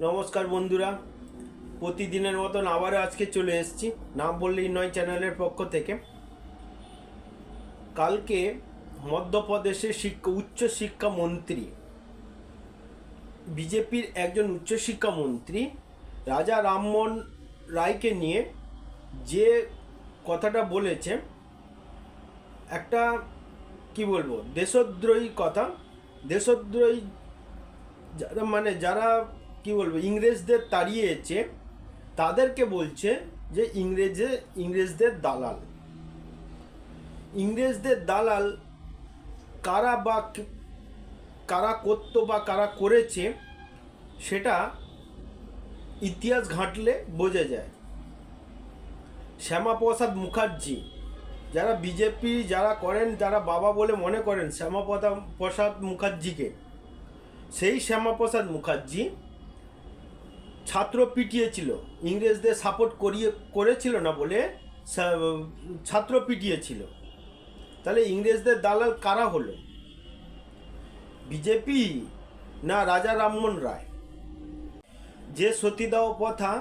নমস্কার বন্ধুরা, প্রতিদিনের মতন আবারও আজকে চলে এসেছি নাম বললেই নয় চ্যানেলের পক্ষ থেকে। কালকে মধ্যপ্রদেশের উচ্চশিক্ষা মন্ত্রী, বিজেপির একজন উচ্চশিক্ষা মন্ত্রী রাজা রামমোহন রায়কে নিয়ে যে কথাটা বলেছে, একটা কি বলবো, দেশদ্রোহী কথা। দেশদ্রোহী যারা কি বলবো, ইংরেজদের তাড়িয়েছে তাদেরকে বলছে যে ইংরেজদের দালাল। ইংরেজদের দালাল কারা করতো বা কারা করেছে সেটা ইতিহাস ঘাঁটলে বোঝা যায়। শ্যামাপ্রসাদ মুখার্জি, যারা বিজেপি যারা করেন, যারা বাবা বলে মনে করেন শ্যামাপ্রসাদ মুখার্জিকে, সেই শ্যামাপ্রসাদ মুখার্জি ছাত্র পিটিয়েছিল, ইংরেজদের সাপোর্ট করেছিল না বলে ছাত্র পিটিয়েছিল। তাহলে ইংরেজদের দালাল কারা হলো? বিজেপি না রাজা রামমোহন রায়, যে সতীদাহ প্রথা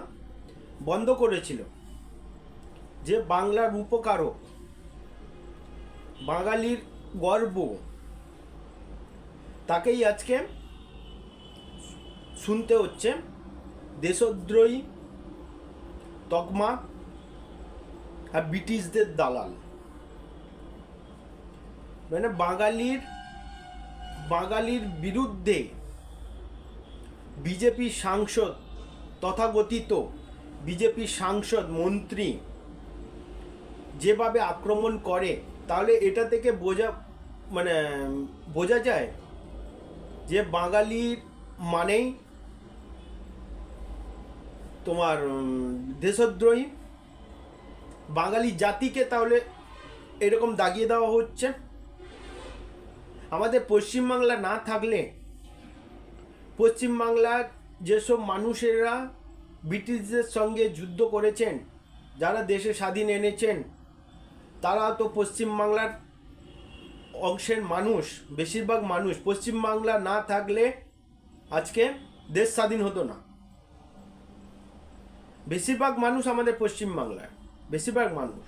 বন্ধ করেছিল, যে বাংলার উপকারক, বাঙালির গর্ব, তাকেই আজকে শুনতে হচ্ছে দেশদ্রোহী, তকমা আর ব্রিটিশদের দালাল। মানে বাঙালির বিরুদ্ধে বিজেপি সাংসদ, তথাকথিত বিজেপি সাংসদ মন্ত্রী যেভাবে আক্রমণ করে, তাহলে এটা থেকে বোঝা যায় যে বাঙালির মানেই তোমার দেশদ্রোহী। বাঙালি জাতিকে তাহলে এরকম দাগিয়ে দেওয়া হচ্ছে। আমাদের পশ্চিমবাংলা না থাকলে, পশ্চিমবাংলার যেসব মানুষেরা ব্রিটিশদের সঙ্গে যুদ্ধ করেছেন, যারা দেশে স্বাধীন এনেছেন, তারা তো পশ্চিমবাংলার অংশের মানুষ, বেশিরভাগ মানুষ। পশ্চিমবাংলা না থাকলে আজকে দেশ স্বাধীন হতো না। বেশিরভাগ মানুষ আমাদের পশ্চিমবাংলার, বেশিরভাগ মানুষ,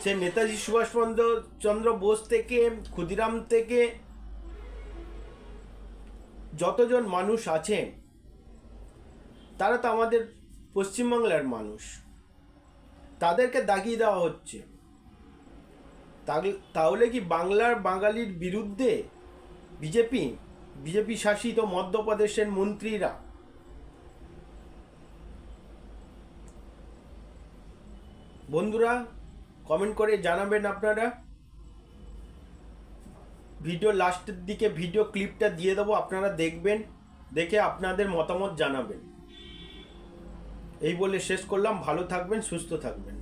সে নেতাজি সুভাষচন্দ্র বোস থেকে, ক্ষুদিরাম থেকে যতজন মানুষ আছেন, তারা তো আমাদের পশ্চিমবাংলার মানুষ। তাদেরকে দাগিয়ে দেওয়া হচ্ছে। তাহলে কি বাঙালির বিরুদ্ধে বিজেপি শাসিত মধ্যপ্রদেশের মন্ত্রীরা? বন্ধুরা, কমেন্ট করে জানাবেন আপনারা। ভিডিও লাস্টের দিকে ভিডিও ক্লিপটা দিয়ে দেবো, আপনারা দেখবেন, দেখে আপনাদের মতামত জানাবেন। এই বলে শেষ করলাম। ভালো থাকবেন, সুস্থ থাকবেন।